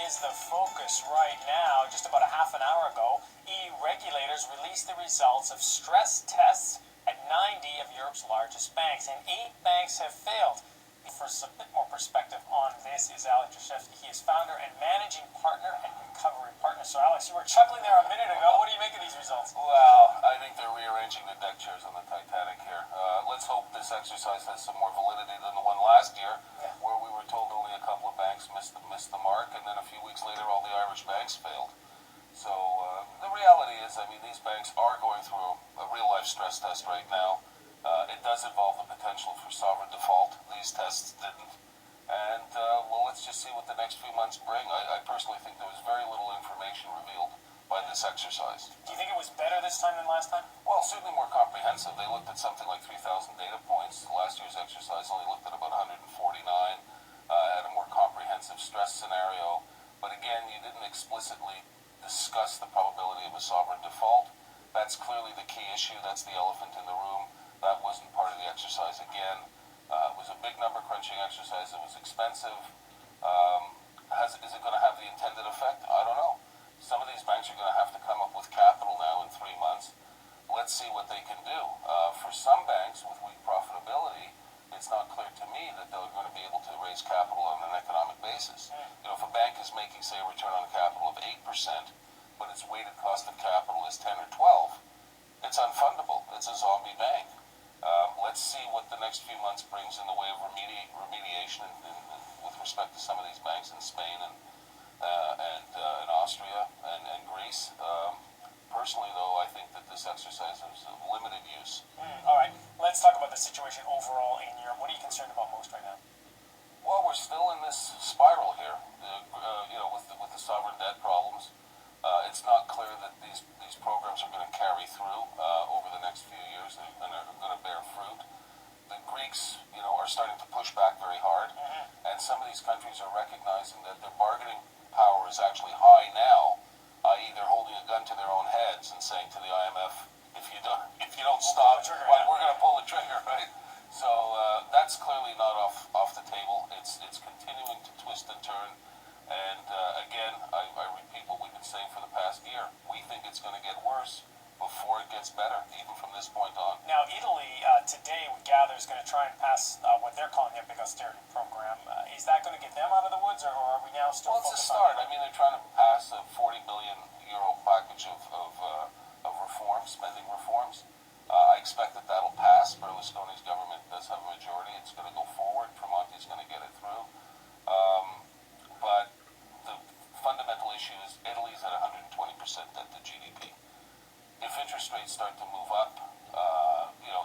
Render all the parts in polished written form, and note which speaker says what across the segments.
Speaker 1: is the focus right now. Just about a half an hour ago, EU regulators released the results of stress tests at 90 of Europe's largest banks, and 8 banks have failed. For some bit more perspective on this is Alex Jashevsky. He is founder and managing partner at Recovery Partners. So, Alex, you were chuckling there a minute ago. What do you make of these results?
Speaker 2: Well, I think they're rearranging the deck chairs on the Titanic here. Let's hope this exercise has some more validity than the one last year, where we were told only a couple of banks missed the mark, and then a few weeks later all the Irish banks failed. So the reality is, I mean, these banks are going through a real-life stress test right now. It does involve the potential for sovereign default. These tests didn't. And, well, let's just see what the next few months bring. I personally think there was very little information revealed by this exercise.
Speaker 1: Do you think it was better this time than last time?
Speaker 2: Well, certainly more comprehensive. They looked at something like 3,000 data points. Last year's exercise only looked at about 149, had a more comprehensive stress scenario. But again, you didn't explicitly discuss the probability of a sovereign default. That's clearly the key issue. That's the elephant in the room. That wasn't part of the exercise again. It was a big number crunching exercise. It was expensive. Is it going to have the intended effect? I don't know. Some of these banks are going to have to come up with capital now in 3 months. Let's see what they can do. For some banks with weak profitability, it's not clear to me that they're going to be able to raise capital on an economic basis. You know, if a bank is making, say, a return on capital of 8%, but its weighted cost of capital is 10 or 12, it's unfundable. It's a zombie bank. Let's see what the next few months brings in the way of remediation with respect to some of these banks in Spain and Austria and Greece. Personally, though, I think that this exercise is of limited use.
Speaker 1: All right, let's talk about the situation overall in Europe. What are you concerned about most right now?
Speaker 2: Well, we're still in this spiral here, with the sovereign debt problems. It's not clear that these programs are going to carry through over the next few years and are going to bear fruit. The Greeks, are starting to push back very hard, and some of these countries are recognizing that their bargaining power is actually high now, i.e., they're holding a gun to their own heads and saying to the IMF, if you don't stop, we're going to pull the trigger, right? So that's clearly not off the table. It's continuing to twist and turn. And again, I repeat what we've been saying for the past year. We think it's going to get worse before it gets better, even from this point on.
Speaker 1: Now, Italy today, we gather, is going to try and pass what they're calling their big austerity program. Is that going to get them out of the woods, or are we now still
Speaker 2: focused on? Well, it's a start. I mean, they're trying to pass a 40 billion euro package of reforms, spending reforms. I expect that that'll pass. Berlusconi's government does have a majority. It's going to go forward. Tremonti's going to get it through. But the fundamental issue is Italy's at 120% debt to GDP. If interest rates start to move up,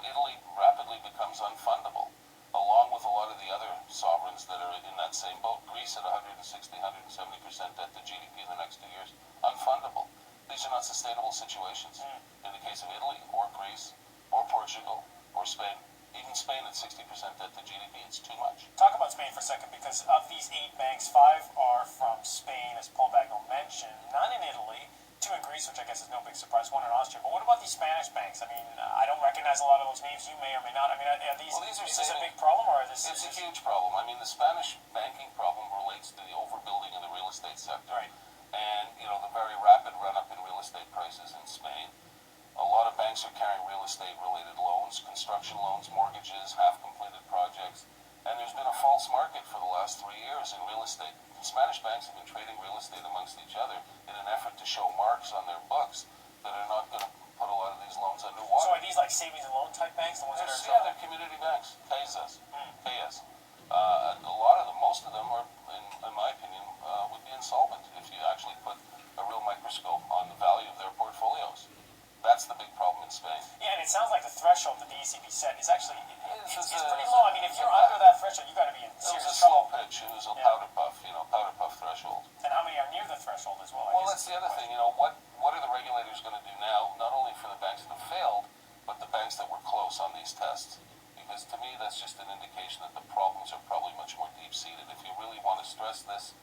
Speaker 2: Italy rapidly becomes unfundable, along with a lot of the other sovereigns that are in that same boat. Greece at 160, 170% debt to GDP in the next 2 years, unfundable. These are not sustainable situations. In the case of Italy, or Greece, or Portugal, or Spain. Even Spain at 60% debt to GDP, it's too much.
Speaker 1: Talk about Spain for a second, because of these 8 banks, 5 are from Spain, as Paul Bagnall mentioned, none in Italy, 2 in Greece, which I guess is no big surprise, 1 in Austria. But what about these Spanish banks? I mean, I don't recognize a lot of those names. You may or may not. I mean, is this a big problem, or is this...
Speaker 2: It's a huge problem. I mean, the Spanish banking problem relates to the overbuilding in the real estate sector.
Speaker 1: Right.
Speaker 2: And, the very rapid run-up in real estate prices in Spain. A lot of banks are carrying real estate-related loans, construction loans, mortgages, half-completed projects, and there's been a false market for the last 3 years in real estate. The Spanish banks have been trading real estate amongst each other in an effort to show marks on their books that are not going to put a lot of these loans underwater.
Speaker 1: So are these like savings and loan type banks, the ones that are...
Speaker 2: Yeah, they're community banks, KSS. A lot of them, most of them are, in my opinion, would be insolvent if you actually put a real microscope on the value of their portfolios. That's the big problem in Spain.
Speaker 1: Yeah, and it sounds like the threshold that the ECB set is actually it's pretty low. I mean, if you're under that threshold, you've got to be in serious trouble.
Speaker 2: It was a slow pitch. It was a powder puff threshold.
Speaker 1: And how many are near the threshold as well?
Speaker 2: Well, that's the other thing. What are the regulators going to do now, not only for the banks that have failed, but the banks that were close on these tests? Because to me, that's just an indication that the problems are probably much more deep-seated. If you really want to stress this,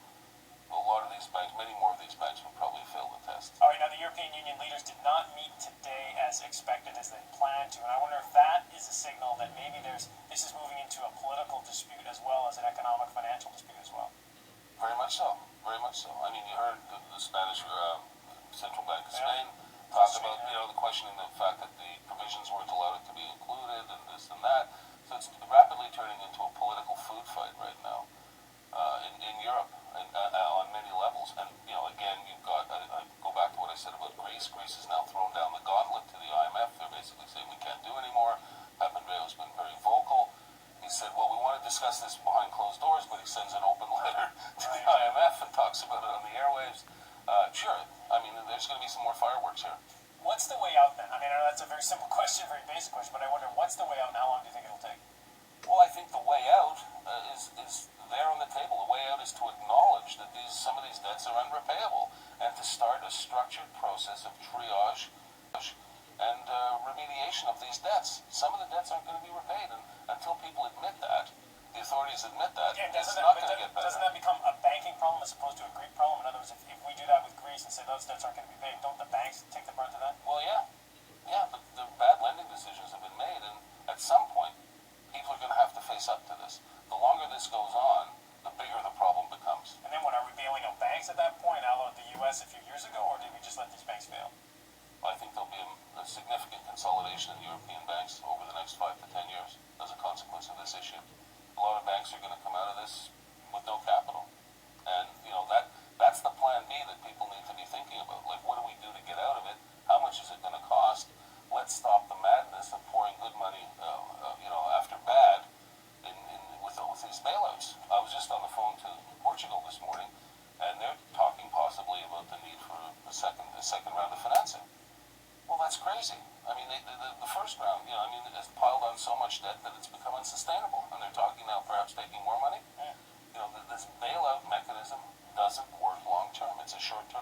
Speaker 2: a lot of these banks, many more of these banks would probably fail the test.
Speaker 1: All right, now the European Union leaders did not meet today as expected, as they planned to, and I wonder if that is a signal that maybe this is moving into a political dispute as well as an economic financial dispute as well.
Speaker 2: Very much so. very much so. I mean, you heard the Spanish Central Bank of
Speaker 1: Yeah.
Speaker 2: Spain talk
Speaker 1: Spain,
Speaker 2: about,
Speaker 1: yeah.
Speaker 2: the questioning the fact that the provisions weren't allowed to be included and this and that. So it's rapidly turning into a political food fight right now in Europe and on many levels. And, again, you've got, I go back to what I said about Greece. Greece has now thrown down the gauntlet to the IMF. They're basically saying we can't do anymore. Papandreou's been very vocal. He said, well, we want to discuss this behind closed doors, but he sends an open letter to the IMF and talks about it on the airwaves. Sure, I mean, there's going to be some more fireworks here.
Speaker 1: What's the way out then? I mean, I know that's a very simple question, very basic question, but I wonder what's the way out and how long do you think it'll take?
Speaker 2: Well, I think the way out is there on the table. The way out is to acknowledge that some of these debts are unrepayable and to start a structured process of triage and remediation of these debts. Some of the debts aren't going to be repaid, and until people admit that, the authorities admit that, it's not going to get better.
Speaker 1: Doesn't that become a banking problem as opposed to a Greek problem? In other words, if we do that with Greece and say those debts aren't going to be paid, don't the banks take the brunt of that?
Speaker 2: Well, yeah, but the bad lending decisions have been made, and at some point, people are going to have to face up to this. The longer this goes on, the bigger the problem becomes.
Speaker 1: And then what, are we bailing out banks at that point, a la the U.S. a few years ago, or did we just let these banks fail?
Speaker 2: I think there'll be a significant consolidation in European banks over the next 5 to 10 years as a consequence of this issue. A lot of banks are going to come out of this with no capital. And, that's the plan B that people need to be thinking about. Like, what do we do to get out of it? How much is it going to cost? Let's stop the madness of pouring good money, after bad with these bailouts. I was just on the phone to Portugal this morning, and they're talking possibly about the need for a second round of financing. Well, that's crazy. I mean, the first round, has piled on so much debt that it's become unsustainable, and they're talking now perhaps taking more money.
Speaker 1: Yeah.
Speaker 2: This bailout mechanism doesn't work long term. It's a short term